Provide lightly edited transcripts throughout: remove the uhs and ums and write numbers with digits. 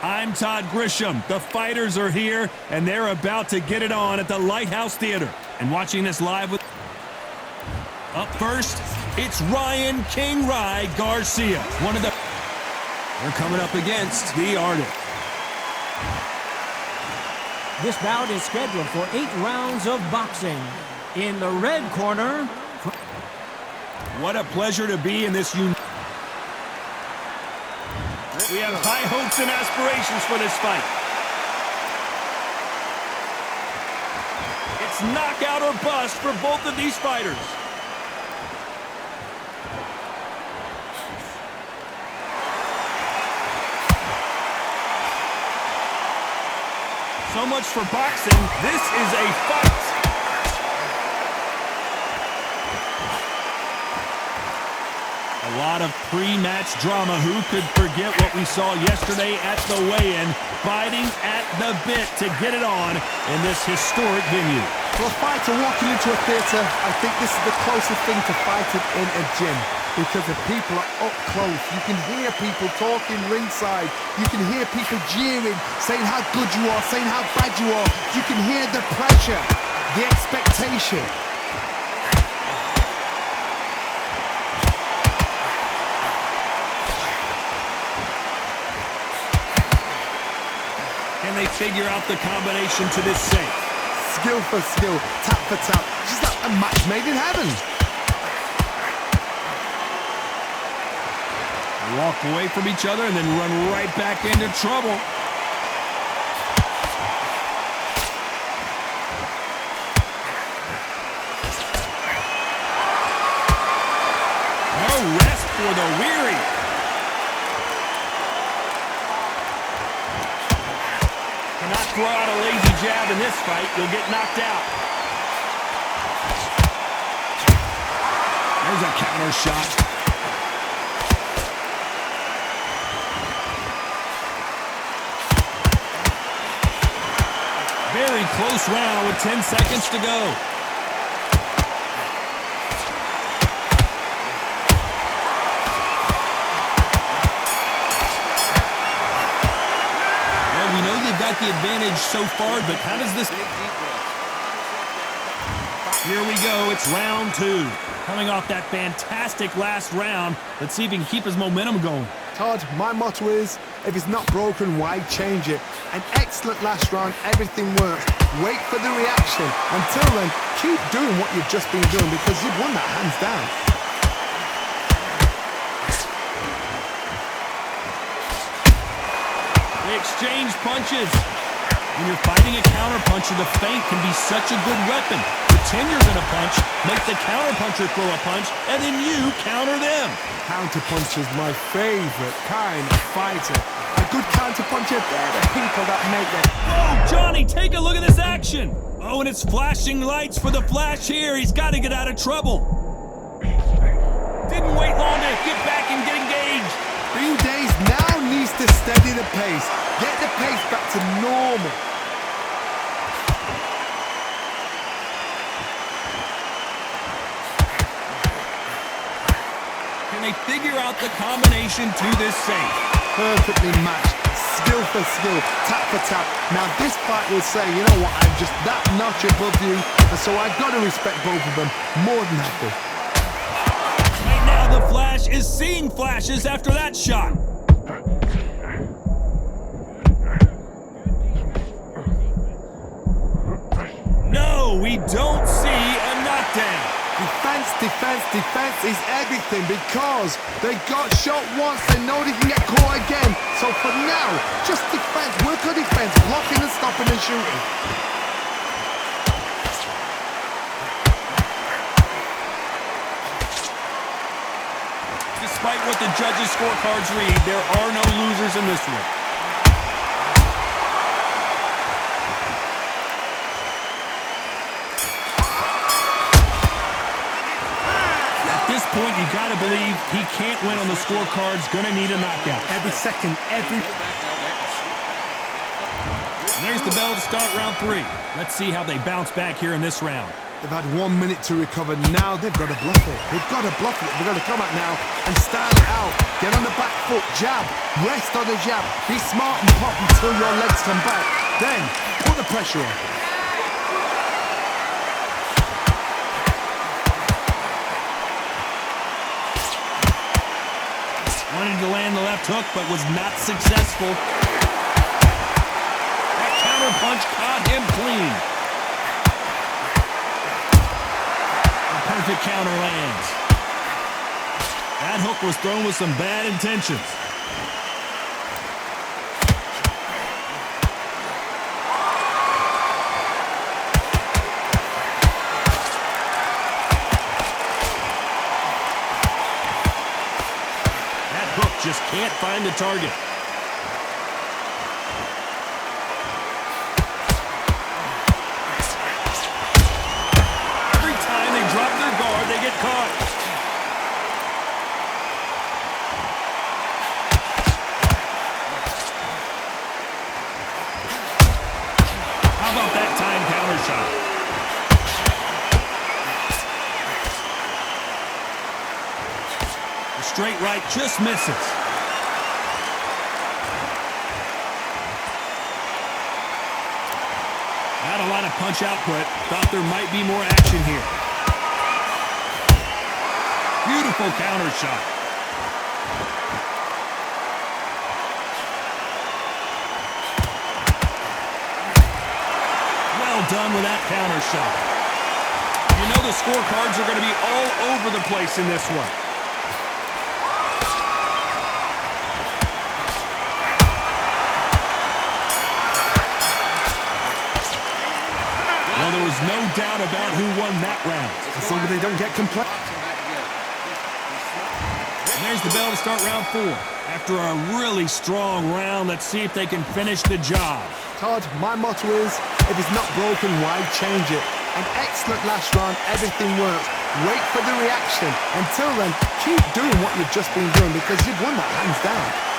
I'm Todd Grisham. The fighters are here, and they're about to get it on at the Lighthouse Theater. And watching this live with... Up first, it's Ryan King Rye Garcia. One of the... They're coming up against the Arctic. This bout is scheduled for 8 rounds of boxing. In the red corner... What a pleasure to be in this unique... We have high hopes and aspirations for this fight. It's knockout or bust for both of these fighters. So much for boxing. This is a fight. A lot of pre-match drama. Who could forget what we saw yesterday at the weigh-in? Fighting at the bit to get it on in this historic venue. For a fighter walking into a theatre, I think this is the closest thing to fighting in a gym. Because the people are up close. You can hear people talking ringside. You can hear people jeering, saying how good you are, saying how bad you are. You can hear the pressure, the expectation. Can they figure out the combination to this safe? Skill for skill, tap for tap. Just like a match made in heaven. Walk away from each other and then run right back into trouble. No rest for the weary. Cannot throw out a lazy jab in this fight. You'll get knocked out. There's a counter shot. Very close round with 10 seconds to go. Well, we know they've got the advantage so far, but how does this... Here we go, it's round 2. Coming off that fantastic last round, let's see if he can keep his momentum going. Todd, my motto is, if it's not broken, why change it? An excellent last round, everything works. Wait for the reaction. Until then, keep doing what you've just been doing because you've won that hands down. They exchange punches. When you're fighting a counterpuncher, the feint can be such a good weapon. Pretend you're gonna punch, make the counterpuncher throw a punch, and then you counter them. Counterpuncher is my favorite kind of fighter. A good counterpuncher, they're the people that make it. Oh, Johnny, take a look at this action. Oh, and it's flashing lights for the Flash here. He's got to get out of trouble. Didn't wait long to get back and get engaged. Few Days now needs to steady the pace. Get the pace back to normal. Can they figure out the combination to this safe? Perfectly matched, skill for skill, tap for tap. Now this fight will say, you know what, I'm just that notch above you, and so I've got to respect both of them more than happy. Right now the Flash is seeing flashes after that shot. No, we don't see a knockdown. Defense, defense, defense is everything because they got shot once, they know they can get caught again. So for now, just defense, work on defense, blocking and stopping and shooting. Despite what the judges' scorecards read, there are no losers in this one. Point, you got to believe he can't win on the scorecards. Gonna need a knockout. Every second, every... And there's the bell to start round 3. Let's see how they bounce back here in this round. They've had 1 minute to recover. Now they've got to bluff it. They've got to bluff it. They've got to come out now and start it out. Get on the back foot jab. Rest on the jab. Be smart and pop until your legs come back. Then, put the pressure on. Wanted to land the left hook, but was not successful. That counter punch caught him clean. A perfect counter lands. That hook was thrown with some bad intentions. Just can't find the target. Every time they drop their guard, they get caught. How about that time counter shot? The straight right just misses. Not a lot of punch output. Thought there might be more action here. Beautiful counter shot. Well done with that counter shot. You know the scorecards are going to be all over the place in this one. Well, there was no doubt about who won that round. As long as they don't get complained. And there's the bell to start round 4. After a really strong round, let's see if they can finish the job. Todd, my motto is, if it's not broken, why change it? An excellent last round, everything works. Wait for the reaction. Until then, keep doing what you've just been doing because you've won that hands down.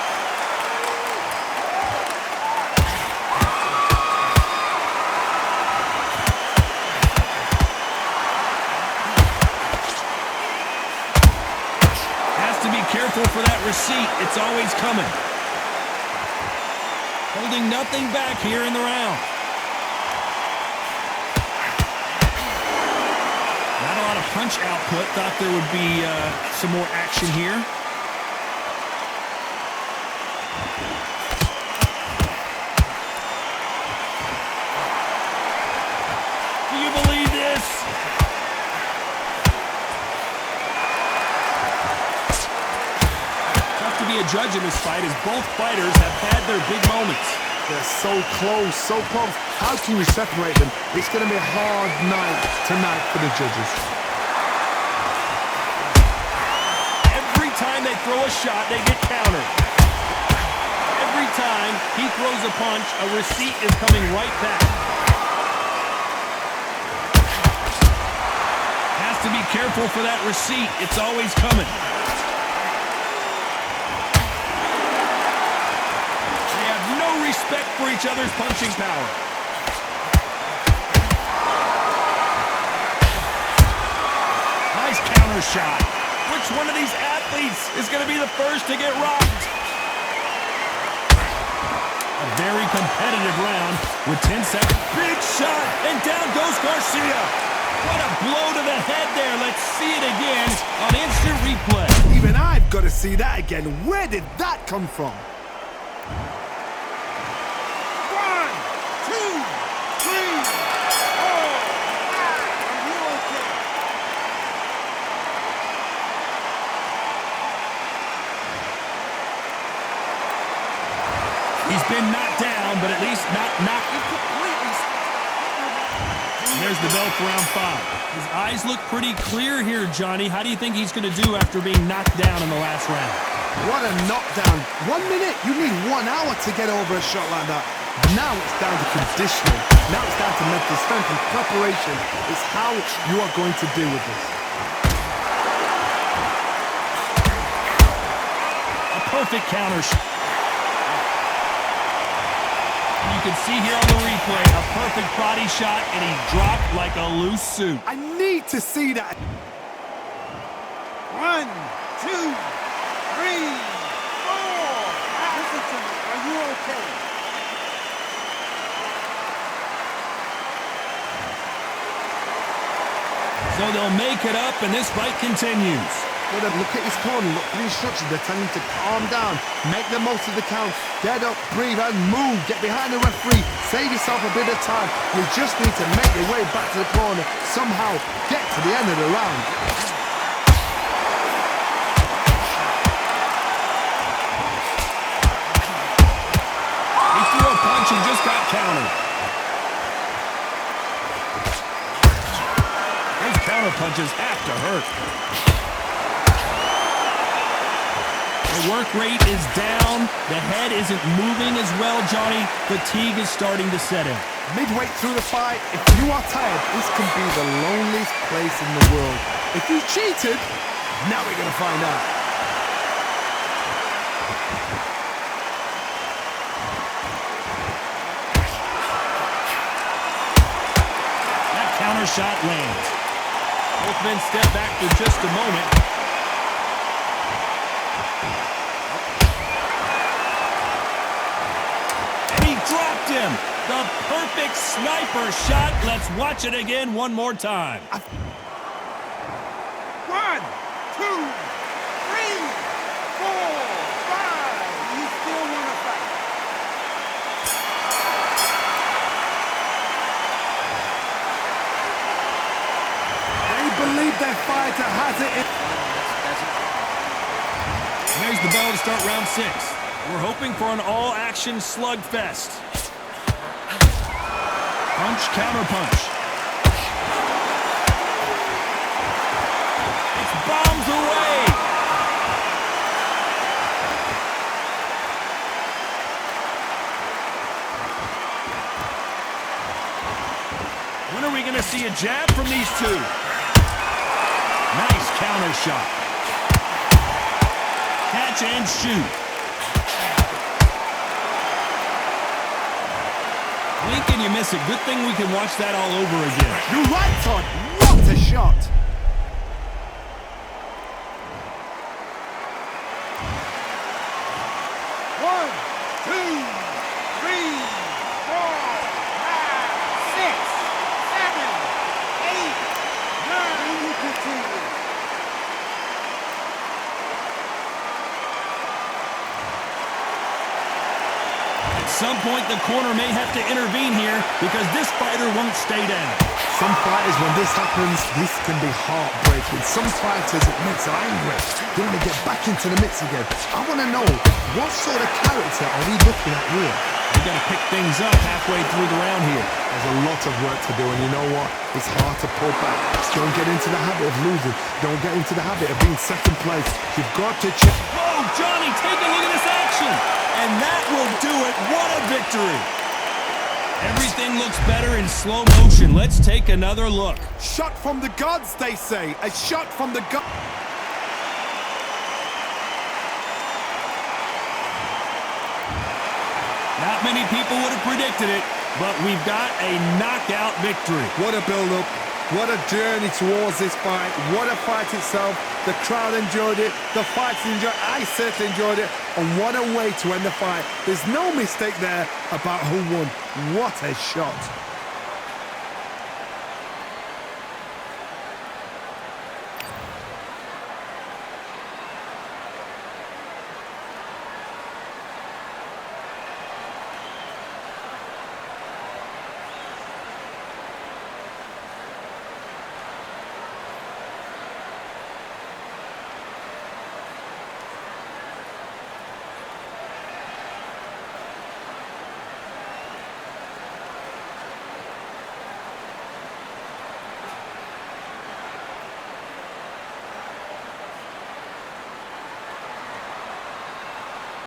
Careful for that receipt. It's always coming. Holding nothing back here in the round. Not a lot of punch output. Thought there would be some more action here. Do you believe this? To be a judge in this fight as both fighters have had their big moments. They're so close, so close. How can you separate them? It's going to be a hard night tonight for the judges. Every time they throw a shot, they get countered. Every time he throws a punch, a receipt is coming right back. Has to be careful for that receipt. It's always coming. Respect for each other's punching power. Nice counter shot. Which one of these athletes is going to be the first to get rocked? A very competitive round with 10 seconds. Big shot, and down goes Garcia. What a blow to the head there. Let's see it again on instant replay. Even I've got to see that again. Where did that come from? He's been knocked down, but at least not knocked completely. And there's the bell for round 5. His eyes look pretty clear here, Johnny. How do you think he's going to do after being knocked down in the last round? What a knockdown. 1 minute, you need 1 hour to get over a shot like that. Now it's down to conditioning. Now it's down to mental strength and preparation. It's how you are going to deal with this. A perfect counter shot. You can see here on the replay, a perfect body shot, and he dropped like a loose suit. I need to see that. 1, 2, 3, 4. He'll make it up, and this fight continues. Well, look at his corner, look at the instructions. They're telling him to calm down, make the most of the count, get up, breathe, and move. Get behind the referee, save yourself a bit of time. You just need to make your way back to the corner, somehow get to the end of the round. He threw a punch and just got countered. Those counter punches have to hurt. The work rate is down. The head isn't moving as well, Johnny. Fatigue is starting to set in. Midway through the fight, if you are tired, this can be the loneliest place in the world. If you cheated, now we're going to find out. That counter shot lands. Both men step back for just a moment. Dropped him. The perfect sniper shot. Let's watch it again one more time. 1, 2, 3, 4, 5. You still want to fight? They believe their fighter has it in. There's the bell to start round 6. We're hoping for an all-action slugfest. Punch, counter punch. It's bombs away. When are we going to see a jab from these two? Nice counter shot. Catch and shoot. Blink and you miss it. Good thing we can watch that all over again. You're right, Todd. What a shot. One, two, three, 4, 5, 6, 7, 8, 9. You continue. At some point, the corner may have to intervene here because this fighter won't stay down. Some fighters, when this happens, this can be heartbreaking. Some fighters, it makes them angry. They want to get back into the mix again. I want to know, what sort of character are we looking at here? We got to pick things up halfway through the round here. There's a lot of work to do, and you know what? It's hard to pull back. Don't get into the habit of losing. Don't get into the habit of being second place. You've got to check. Whoa, Johnny, take a look at this action. And that will do it. What a victory. Everything looks better in slow motion. Let's take another look. Shot from the gods, they say. A shot from the gods. Not many people would have predicted it, but we've got a knockout victory. What a build-up. What a journey towards this fight. What a fight itself. The crowd enjoyed it. The fighters enjoyed it. I certainly enjoyed it. And what a way to end the fight. There's no mistake there about who won. What a shot.